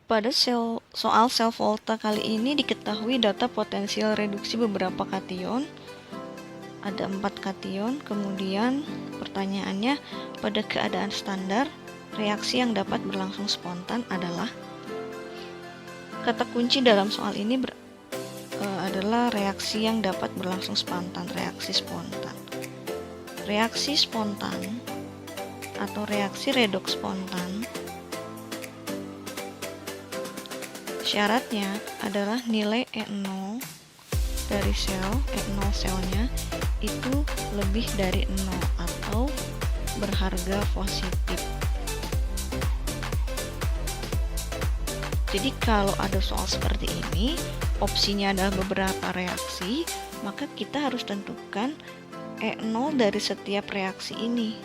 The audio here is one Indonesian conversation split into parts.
Pada soal sel volta kali ini diketahui data potensial reduksi beberapa kation. Ada 4 kation. Kemudian pertanyaannya, pada keadaan standar, reaksi yang dapat berlangsung spontan adalah. Kata kunci dalam soal ini adalah reaksi yang dapat berlangsung spontan, reaksi spontan. Reaksi spontan atau reaksi redoks spontan syaratnya adalah nilai E0 dari E0 selnya itu lebih dari 0 atau berharga positif. Jadi kalau ada soal seperti ini, opsinya adalah beberapa reaksi, maka kita harus tentukan E0 dari setiap reaksi ini.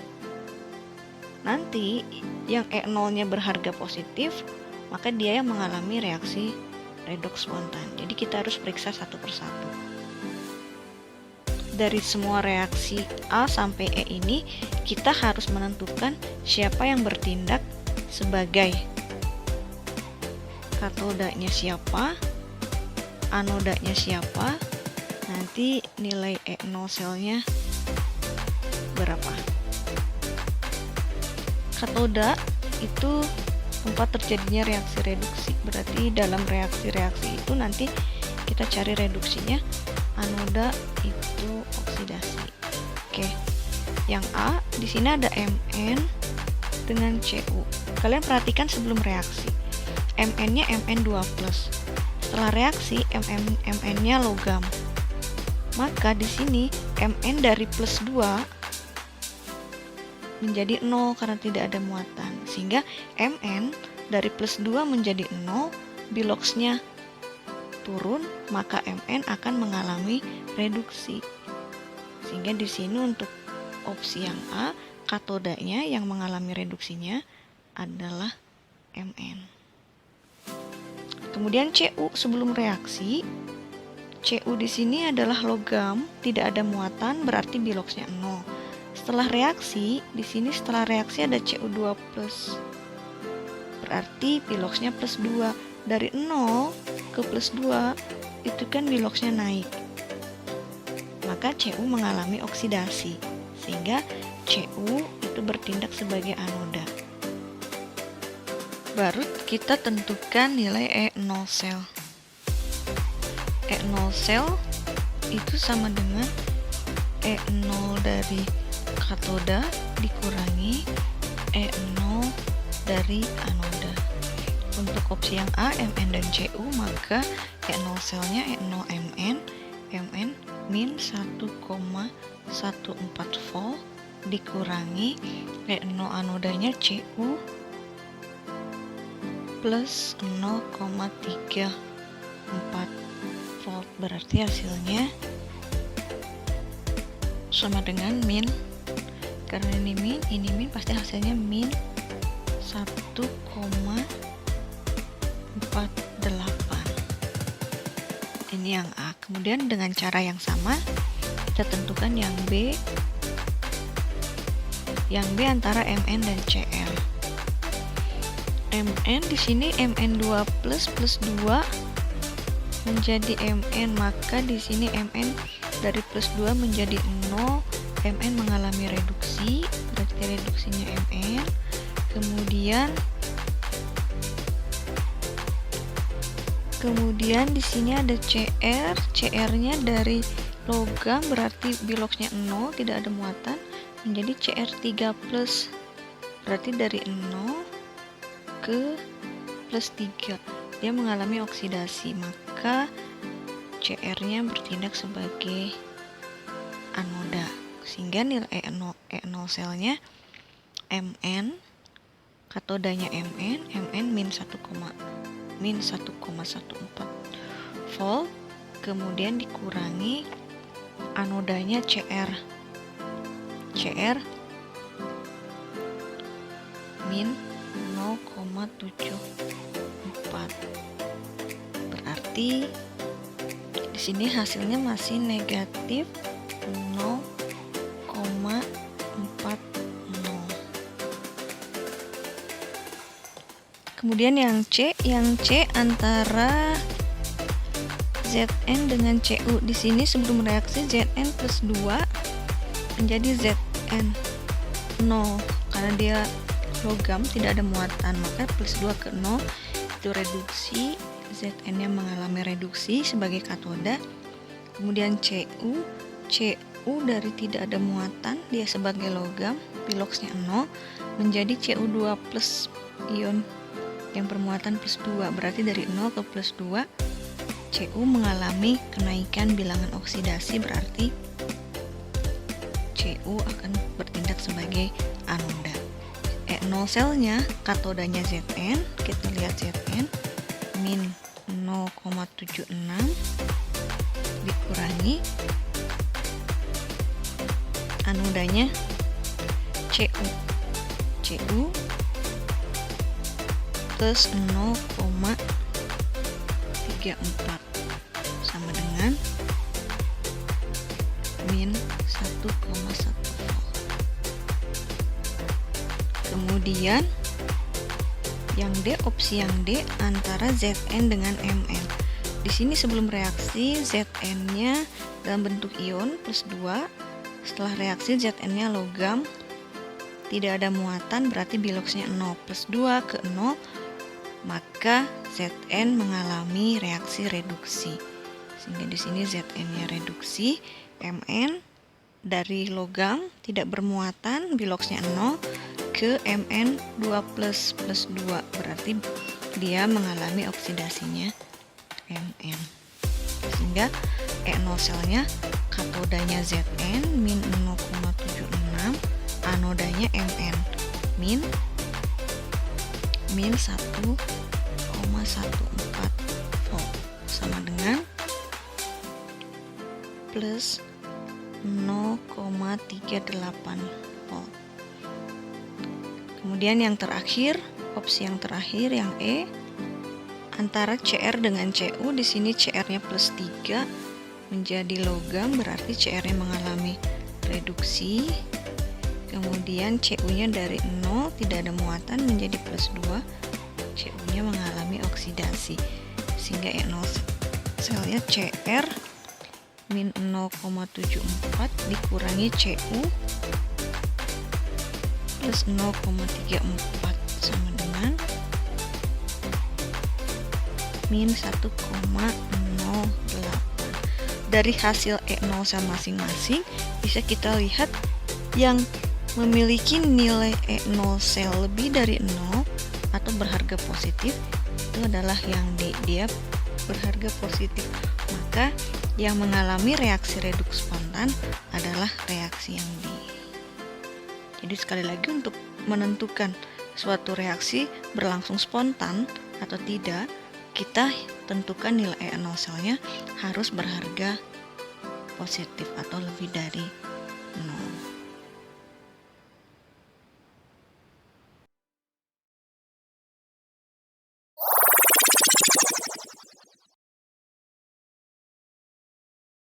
Nanti yang E0-nya berharga positif, maka dia yang mengalami reaksi redoks spontan. Jadi kita harus periksa satu persatu. Dari semua reaksi A sampai E ini, kita harus menentukan siapa yang bertindak sebagai katodanya siapa, anodanya siapa, nanti nilai E0 selnya berapa. Katoda itu tempat terjadinya reaksi reduksi. Berarti dalam reaksi-reaksi itu nanti kita cari reduksinya. Anoda itu oksidasi. Oke. Yang A, di sini ada Mn dengan Cu. Kalian perhatikan sebelum reaksi. Mn-nya Mn2+. Setelah reaksi Mn-nya logam. Maka di sini Mn dari plus 2 menjadi 0 karena tidak ada muatan, sehingga Mn dari plus 2 menjadi 0, biloxnya turun, maka Mn akan mengalami reduksi. Sehingga di sini untuk opsi yang A, katodanya yang mengalami reduksinya adalah Mn. Kemudian Cu sebelum reaksi, Cu di sini adalah logam, tidak ada muatan, berarti biloxnya 0. Setelah reaksi, di sini setelah reaksi ada Cu2+. Berarti biloxnya plus 2. Dari 0 ke plus 2, itu kan biloxnya naik. Maka Cu mengalami oksidasi, sehingga Cu itu bertindak sebagai anoda. Baru kita tentukan nilai E0 sel. E0 sel itu sama dengan E0 dari katoda dikurangi E0 dari anoda. Untuk opsi yang A, Mn dan Cu, maka E0 selnya E0 Mn, Mn min 1,14 volt dikurangi E0 anodanya Cu plus 0,34 volt. Berarti hasilnya sama dengan min, karena ini min pasti hasilnya min 1,48. Ini yang A. Kemudian dengan cara yang sama kita tentukan yang B. Yang B antara Mn dan Cl. Mn di sini Mn2+ plus 2 menjadi Mn, maka di sini Mn dari plus 2 menjadi 0, Mn mengalami reduksi, berarti reduksinya Mn. Kemudian di sini ada Cr, Cr-nya dari logam berarti biloxnya 0, tidak ada muatan, menjadi Cr3+. Berarti dari 0 ke plus 3, dia mengalami oksidasi, maka Cr-nya bertindak sebagai anoda, sehingga nilai E0 selnya Mn, katodanya Mn min 1,14 volt, kemudian dikurangi anodanya Cr min 0,74. Berarti di sini hasilnya masih negatif 0,40. Kemudian yang C antara Zn dengan Cu. Di sini sebelum reaksi Zn plus 2 menjadi Zn 0 karena dia logam tidak ada muatan, maka plus 2 ke 0 itu reduksi, Zn nya mengalami reduksi sebagai katoda. Kemudian Cu dari tidak ada muatan, dia sebagai logam, piloksnya 0 menjadi Cu2 plus ion yang bermuatan plus 2, berarti dari 0 ke plus 2 Cu mengalami kenaikan bilangan oksidasi, berarti Cu akan bertindak sebagai anoda. E0 selnya katodanya Zn, kita lihat Zn min 0,76 dikurangi anodanya Cu plus 0,34 sama dengan min 1,1 volt. Kemudian yang D, opsi yang D antara Zn dengan Mn. Di sini sebelum reaksi Zn-nya dalam bentuk ion plus 2. Setelah reaksi Zn-nya logam, tidak ada muatan, berarti biloksnya 0, plus 2 ke 0, maka Zn mengalami reaksi reduksi. Sehingga di sini Zn-nya reduksi, Mn dari logam tidak bermuatan, biloksnya 0 ke Mn 2 plus 2, berarti dia mengalami oksidasinya Mn. Sehingga E0 selnya katodanya Zn min 0,76, anodanya Mn min 1,14 volt sama dengan plus 0,38 volt. Kemudian yang terakhir, opsi yang terakhir yang E antara Cr dengan Cu. Di sini Cr-nya plus 3 menjadi logam, berarti Cr-nya mengalami reduksi. Kemudian Cu-nya dari 0 tidak ada muatan menjadi plus 2, Cu-nya mengalami oksidasi. Sehingga E0 selnya Cr min 0,74 dikurangi Cu plus 0,34 sama dengan min 1,08. Dari hasil E0 sel masing-masing bisa kita lihat yang memiliki nilai E0 sel lebih dari 0 atau berharga positif itu adalah yang D, dia berharga positif. Maka yang mengalami reaksi reduks spontan adalah reaksi yang D. Jadi sekali lagi, untuk menentukan suatu reaksi berlangsung spontan atau tidak, kita tentukan nilai E0 selnya harus berharga positif atau lebih dari 0.